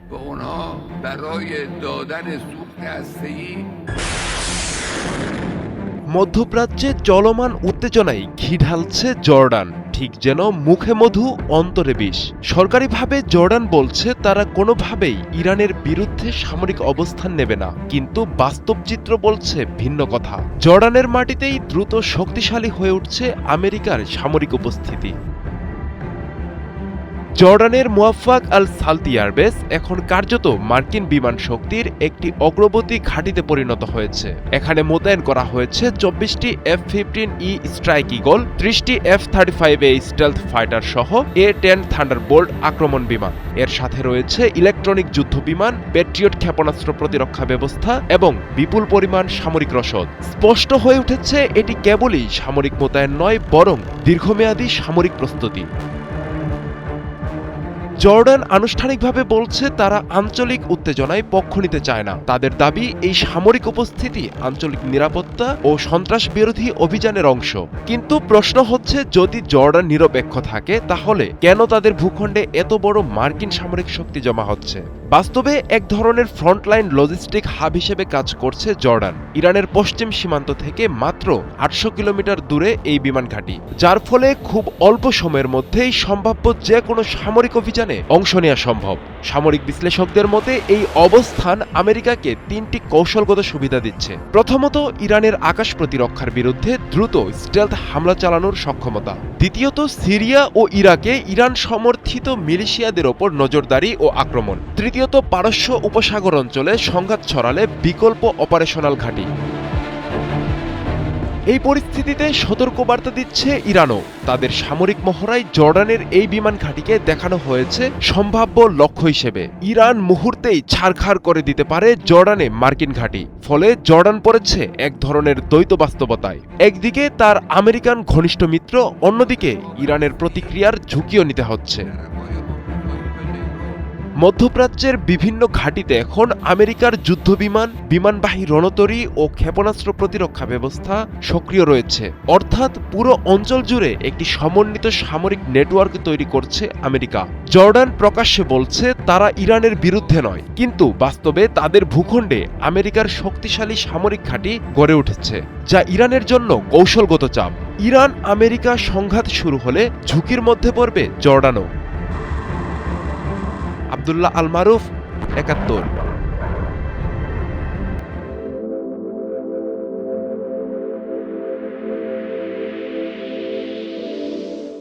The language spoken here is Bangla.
به اونا برای دادن سوخت هسته‌ای মধ্যপ্রাচ্যে চলমান উত্তেজনায় ঘি ঢালছে জর্ডান, ঠিক যেন মুখে মধু অন্তরে বিষ। সরকারিভাবে জর্ডান বলছে তারা কোনোভাবেই ইরানের বিরুদ্ধে সামরিক অবস্থান নেবে না, কিন্তু বাস্তব চিত্র বলছে ভিন্ন কথা। জর্ডানের মাটিতেই দ্রুত শক্তিশালী হয়ে উঠছে আমেরিকার সামরিক উপস্থিতি। জর্ডানের মুয়াফফাক আল সালতি এয়ারবেস এখন কার্যত মার্কিন বিমান শক্তির একটি অগ্রবর্তী ঘাঁটিতে পরিণত হয়েছে। এখানে মোতায়েন করা হয়েছে 24টি F-15E স্ট্রাইক ঈগল, 30টি F-35A স্টেলথ ফাইটার সহ A-10 থান্ডারবোল্ট আক্রমণ বিমান। এর সাথে রয়েছে ইলেকট্রনিক যুদ্ধ বিমান, প্যাট্রিয়ট ক্ষেপণাস্ত্র প্রতিরক্ষা ব্যবস্থা এবং বিপুল পরিমাণ সামরিক রসদ। স্পষ্ট হয়ে উঠেছে এটি কেবলই সামরিক মোতায়েন নয়, বরং দীর্ঘমেয়াদী সামরিক প্রস্তুতি। জর্ডান আনুষ্ঠানিকভাবে বলছে তারা আঞ্চলিক উত্তেজনায় পক্ষ নিতে চায় না। তাদের দাবি এই সামরিক উপস্থিতি আঞ্চলিক নিরাপত্তা ও সন্ত্রাস বিরোধী অভিযানের অংশ। কিন্তু প্রশ্ন হচ্ছে, যদি জর্ডান নিরপেক্ষ থাকে তাহলে কেন তাদের ভূখণ্ডে এত বড় মার্কিন সামরিক শক্তি জমা হচ্ছে? বাস্তবে এক ধরনের ফ্রন্টলাইন লজিস্টিক হাব হিসেবে কাজ করছে জর্ডান। ইরানের পশ্চিম সীমান্ত থেকে মাত্র 800 কিলোমিটার দূরে এই বিমান ঘাঁটি, যার ফলে খুব অল্প সময়ের মধ্যেই সম্ভাব্য যে কোনো সামরিক অভিযানে অংশ নেওয়া সম্ভব। সামরিক বিশ্লেষকদের মতে এই অবস্থান আমেরিকাকে 3টি কৌশলগত সুবিধা দিচ্ছে। প্রথমত, ইরানের আকাশ প্রতিরক্ষার বিরুদ্ধে দ্রুত স্টেলথ হামলা চালানোর সক্ষমতা। দ্বিতীয়ত, সিরিয়া ও ইরাকে ইরান সমর্থিত মিলিশিয়াদের ওপর নজরদারি ও আক্রমণ। তৃতীয়ত, পারস্য উপসাগর অঞ্চলে সংঘাত ছড়ালে বিকল্প অপারেশনাল ঘাঁটি। এই পরিস্থিতিতে সতর্কবার্তা দিচ্ছে ইরানও। তাদের সামরিক মহড়ায় জর্ডানের এই বিমান ঘাঁটিকে দেখানো হয়েছে সম্ভাব্য লক্ষ্য হিসেবে। ইরান মুহূর্তেই ছারখার করে দিতে পারে জর্ডানে মার্কিন ঘাঁটি। ফলে জর্ডান পড়েছে এক ধরনের দ্বৈত বাস্তবতায়। একদিকে তার আমেরিকান ঘনিষ্ঠ মিত্র, অন্যদিকে ইরানের প্রতিক্রিয়ার ঝুঁকিও নিতে হচ্ছে। মধ্যপ্রাচ্যের বিভিন্ন ঘাঁটিতে এখন আমেরিকার যুদ্ধবিমান, বিমানবাহী রণতরী ও ক্ষেপণাস্ত্র প্রতিরক্ষা ব্যবস্থা সক্রিয় রয়েছে। অর্থাৎ পুরো অঞ্চল জুড়ে একটি সমন্বিত সামরিক নেটওয়ার্ক তৈরি করছে আমেরিকা। জর্ডান প্রকাশ্যে বলছে তারা ইরানের বিরুদ্ধে নয়, কিন্তু বাস্তবে তাদের ভূখণ্ডে আমেরিকার শক্তিশালী সামরিক ঘাঁটি গড়ে উঠেছে, যা ইরানের জন্য কৌশলগত চাপ। ইরান আমেরিকা সংঘাত শুরু হলে ঝুঁকির মধ্যে পড়বে জর্ডানও। আব্দুল্লাহ আল মারুফ, ৭১।